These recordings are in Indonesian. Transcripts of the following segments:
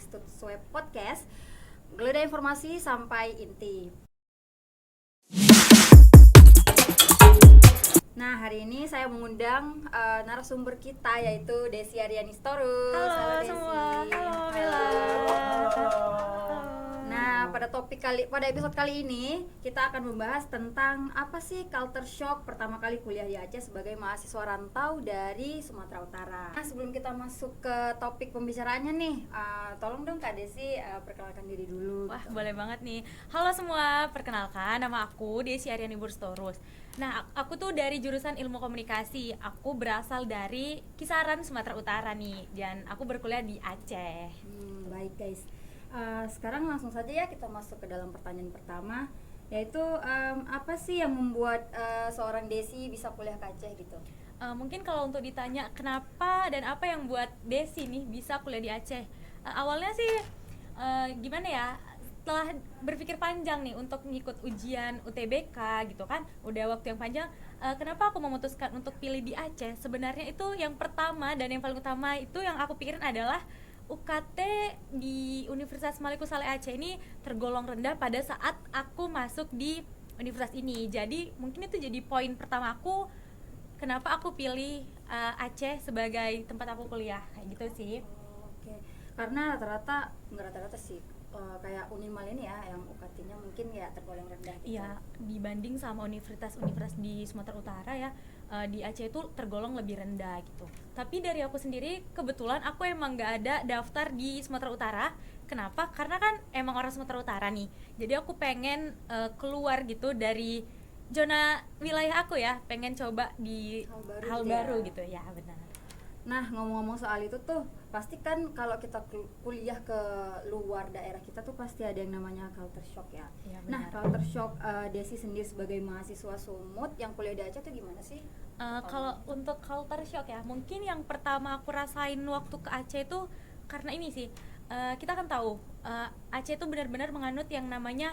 Swab Podcast. Geledah informasi sampai inti. Nah, hari ini saya mengundang narasumber kita yaitu Desi Aryani Sitorus. Halo Desi. semua. Halo. Nah, pada episode kali ini kita akan membahas tentang apa sih culture shock pertama kali kuliah di Aceh sebagai mahasiswa rantau dari Sumatera Utara. Nah, sebelum kita masuk ke topik pembicaraannya nih, tolong dong Kak Desi perkenalkan diri dulu. Wah, boleh banget nih. Halo semua, perkenalkan nama aku Desi Aryani Sitorus. Nah, aku tuh dari jurusan Ilmu Komunikasi. Aku berasal dari kisaran Sumatera Utara nih, dan aku berkuliah di Aceh. Baik guys. Sekarang langsung saja ya kita masuk ke dalam pertanyaan pertama, yaitu apa sih yang membuat seorang Desi bisa kuliah ke Aceh gitu? Mungkin kalau untuk ditanya kenapa dan apa yang buat Desi nih bisa kuliah di Aceh, awalnya sih gimana ya, setelah berpikir panjang nih untuk ngikut ujian UTBK gitu kan, udah waktu yang panjang, kenapa aku memutuskan untuk pilih di Aceh. Sebenarnya itu yang pertama dan yang paling utama itu yang aku pikirin adalah UKT di Universitas Maliku Saleh Aceh ini tergolong rendah pada saat aku masuk di universitas ini. Jadi mungkin itu jadi poin pertama aku kenapa aku pilih Aceh sebagai tempat aku kuliah, kayak gitu sih. Oke. Karena nggak rata-rata sih, kayak Unimal ini ya yang UKT-nya mungkin ya tergolong rendah gitu. Iya, dibanding sama universitas-universitas di Sumatera Utara ya, di Aceh itu tergolong lebih rendah gitu. Tapi dari aku sendiri, kebetulan aku emang nggak ada daftar di Sumatera Utara. Kenapa? Karena kan emang orang Sumatera Utara nih. Jadi aku pengen keluar gitu dari zona wilayah aku ya, pengen coba di hal baru gitu ya, benar. Nah, ngomong-ngomong soal itu tuh, pasti kan kalau kita kuliah ke luar daerah kita tuh pasti ada yang namanya culture shock ya. Iya, Nah, benar. culture shock Desi sendiri sebagai mahasiswa Sumut yang kuliah di Aceh tuh gimana sih? Kalau untuk culture shock ya, mungkin yang pertama aku rasain waktu ke Aceh itu karena ini sih, kita kan tahu Aceh itu benar-benar menganut yang namanya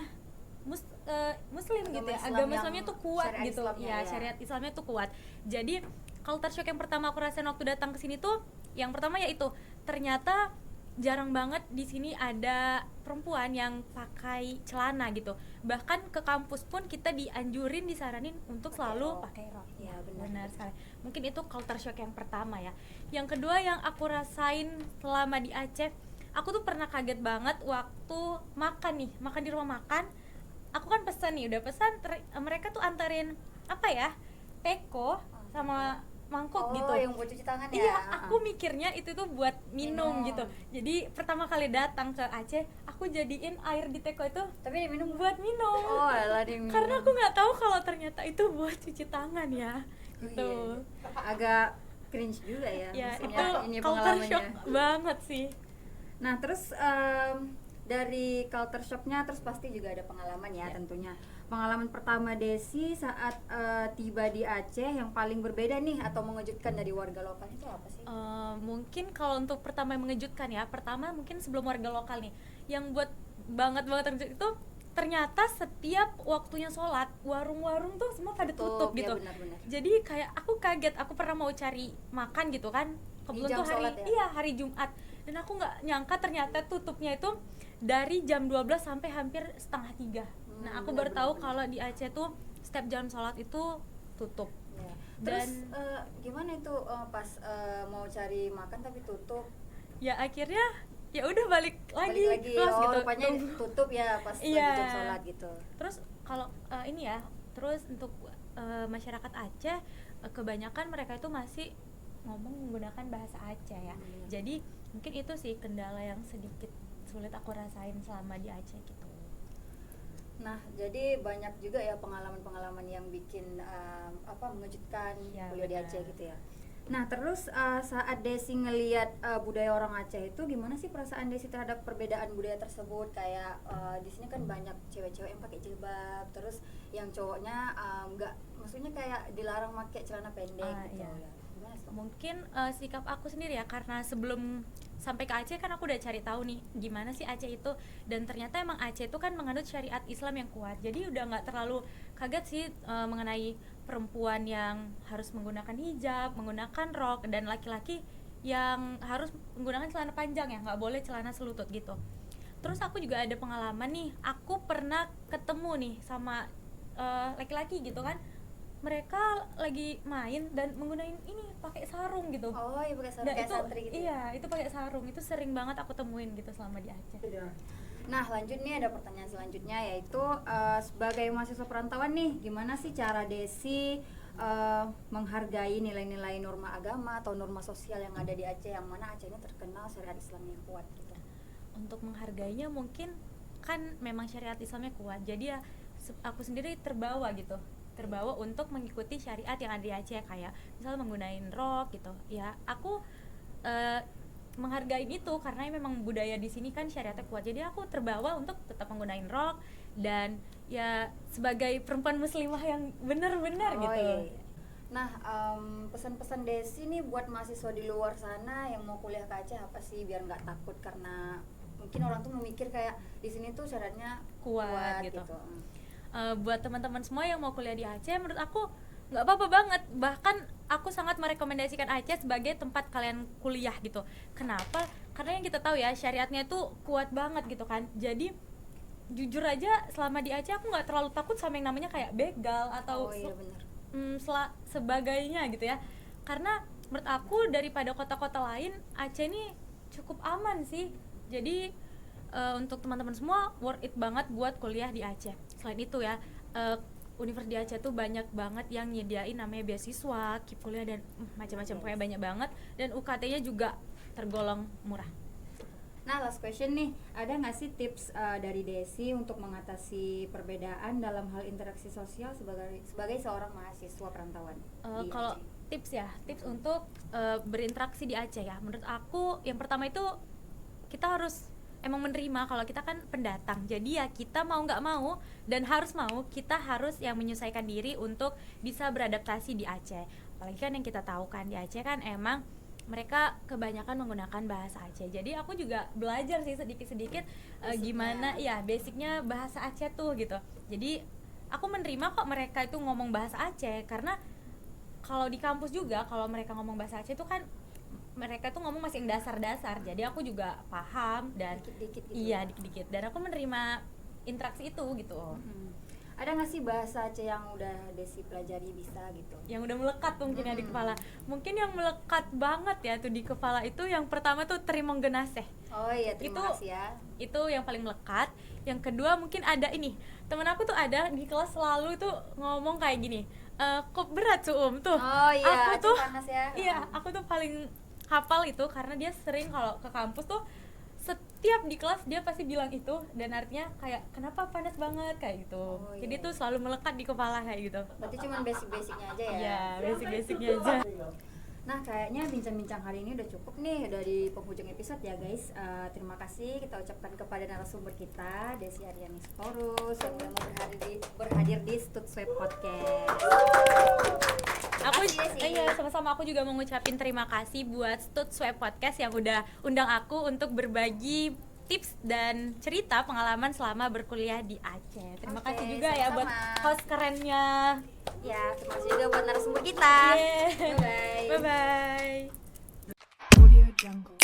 Muslim gitu ya, agama Islamnya tuh kuat gitu ya, syariat Islamnya tuh kuat. Jadi culture shock yang pertama aku rasain waktu datang ke sini tuh, yang pertama yaitu ternyata jarang banget di sini ada perempuan yang pakai celana gitu. Bahkan ke kampus pun kita dianjurin, disaranin untuk selalu pakai rok. Ya, Benar sekali. Mungkin itu culture shock yang pertama ya. Yang kedua yang aku rasain selama di Aceh, aku tuh pernah kaget banget waktu makan di rumah makan. Aku kan pesan nih, udah pesan, mereka tuh antarin apa ya, teko sama mangkok gitu. Yang buat cuci tangan ya? Iya, aku mikirnya itu tuh buat minum gitu. Jadi pertama kali datang ke Aceh, aku jadiin air di teko itu Tapi diminum buat minum. Oh, alah diminum. Karena aku nggak tahu kalau ternyata itu buat cuci tangan ya. Gitu. Iya. Agak cringe juga ya. Ya, maksudnya itu ini culture pengalamannya. shock banget sih. Nah, terus dari culture shocknya terus pasti juga ada pengalaman ya, tentunya. Pengalaman pertama Desi saat tiba di Aceh yang paling berbeda nih atau mengejutkan dari warga lokal itu apa sih? Mungkin kalau untuk pertama yang mengejutkan ya, pertama mungkin sebelum warga lokal nih, yang buat banget terkejut itu ternyata setiap waktunya sholat warung-warung tuh semua pada tutup ya, gitu. benar-benar. Jadi kayak aku kaget, aku pernah mau cari makan gitu kan, kebetulan tuh hari sholat ya? iya hari Jumat, dan aku nggak nyangka ternyata tutupnya itu dari jam 12 sampai hampir setengah 3. Nah aku baru tahu kalau di Aceh tuh setiap jam sholat itu tutup. Ya. Terus Dan gimana itu pas mau cari makan tapi tutup? ya akhirnya ya udah balik lagi kelas gitu. Rupanya tutup ya pas lagi jam sholat gitu. Terus kalau ini ya, terus untuk masyarakat Aceh, kebanyakan mereka itu masih ngomong menggunakan bahasa Aceh ya. Jadi mungkin itu sih kendala yang sedikit sulit aku rasain selama di Aceh gitu. Nah, jadi banyak juga ya pengalaman-pengalaman yang bikin mengejutkan Ya, kuliah di benar. Aceh gitu ya. Nah, terus saat Desi ngelihat budaya orang Aceh itu gimana sih perasaan Desi terhadap perbedaan budaya tersebut? Kayak di sini kan banyak cewek-cewek yang pakai jilbab, terus yang cowoknya nggak, maksudnya kayak dilarang pakai celana pendek gitu Iya. ya. Gimana sih? Mungkin sikap aku sendiri ya, karena sebelum sampai ke Aceh kan aku udah cari tahu nih gimana sih Aceh itu, dan ternyata emang Aceh itu kan menganut syariat Islam yang kuat. Jadi udah nggak terlalu kaget sih mengenai perempuan yang harus menggunakan hijab, menggunakan rok, dan laki-laki yang harus menggunakan celana panjang ya, nggak boleh celana selutut gitu. Terus aku juga ada pengalaman nih, aku pernah ketemu nih sama laki-laki gitu kan, mereka lagi main dan menggunakan ini pakai sarung gitu. Oh iya, pakai sarung Dan kayak itu santri gitu. iya, itu pakai sarung, itu sering banget aku temuin gitu selama di Aceh. Nah, lanjut nih, ada pertanyaan selanjutnya, yaitu sebagai mahasiswa perantauan nih, gimana sih cara Desi menghargai nilai-nilai norma agama atau norma sosial yang ada di Aceh, yang mana Aceh ini terkenal syariat Islamnya kuat gitu. Untuk menghargainya mungkin kan memang syariat Islamnya kuat, jadi ya aku sendiri terbawa untuk mengikuti syariat yang ada di Aceh, kayak misalnya menggunakan rok gitu ya. Aku menghargai itu karena memang budaya di sini kan syariatnya kuat, jadi aku terbawa untuk tetap menggunakan rok dan ya sebagai perempuan muslimah yang benar-benar gitu. Iya. Nah, pesan-pesan Desi nih buat mahasiswa di luar sana yang mau kuliah ke Aceh apa sih, biar nggak takut, karena mungkin orang tuh memikir kayak di sini tuh syaratnya kuat gitu. gitu. Buat teman-teman semua yang mau kuliah di Aceh, menurut aku nggak apa-apa banget, bahkan aku sangat merekomendasikan Aceh sebagai tempat kalian kuliah gitu. Kenapa? Karena yang kita tahu ya, syariatnya itu kuat banget gitu kan. Jadi jujur aja selama di Aceh aku nggak terlalu takut sama yang namanya kayak begal atau sebagainya gitu ya. Karena menurut aku daripada kota-kota lain, Aceh ini cukup aman sih. Jadi untuk teman-teman semua worth it banget buat kuliah di Aceh. Selain itu ya, Universitas di Aceh tuh banyak banget yang nyediain namanya beasiswa, KIP kuliah dan macam-macam, pokoknya banyak banget, dan UKT-nya juga tergolong murah. Nah, last question nih, ada nggak sih tips dari Desi untuk mengatasi perbedaan dalam hal interaksi sosial sebagai seorang mahasiswa perantauan? Kalau tips untuk berinteraksi di Aceh ya, menurut aku yang pertama itu kita harus emang menerima kalau kita kan pendatang, jadi ya kita mau nggak mau dan kita harus yang menyesuaikan diri untuk bisa beradaptasi di Aceh. Apalagi kan yang kita tahu kan di Aceh kan emang mereka kebanyakan menggunakan bahasa Aceh. Jadi aku juga belajar sih sedikit-sedikit gimana ya basicnya bahasa Aceh tuh gitu. Jadi aku menerima kok mereka itu ngomong bahasa Aceh, karena kalau di kampus juga kalau mereka ngomong bahasa Aceh itu kan mereka tuh ngomong masih yang dasar-dasar. Jadi aku juga paham dan dikit-dikit gitu. Iya, dikit-dikit. Dan aku menerima interaksi itu gitu. Ada nggak sih bahasa Aceh yang udah Desi pelajari bisa gitu? Yang udah melekat mungkin ya di kepala. Mungkin yang melekat banget ya tuh di kepala itu yang pertama tuh Terimong Genaseh. Oh iya, terima kasih ya. Itu yang paling melekat. Yang kedua mungkin ada ini. Temen aku tuh ada di kelas selalu tuh ngomong kayak gini. Kok berat tuh tuh. Oh iya, aku tuh panas ya. Iya, aku tuh paling hafal itu karena dia sering kalau ke kampus tuh setiap di kelas dia pasti bilang itu, dan artinya kayak kenapa panas banget kayak gitu. Jadi tuh selalu melekat di kepala kayak gitu. Berarti cuma basic-basicnya aja ya? Iya, basic-basicnya aja. Nah, kayaknya bincang-bincang hari ini udah cukup nih dari penghujung episode ya guys. Terima kasih kita ucapkan kepada narasumber kita, Desi Aryani Sitorus, yang udah mau berhadir di Studsweb Podcast. Sama-sama, aku juga mau ngucapin terima kasih buat Studsweb Podcast yang udah undang aku untuk berbagi tips dan cerita pengalaman selama berkuliah di Aceh. Terima kasih juga sama-sama. Ya buat host kerennya. Ya, terima kasih juga buat narasumber kita. Bye-bye. Bye-bye. Bye-bye.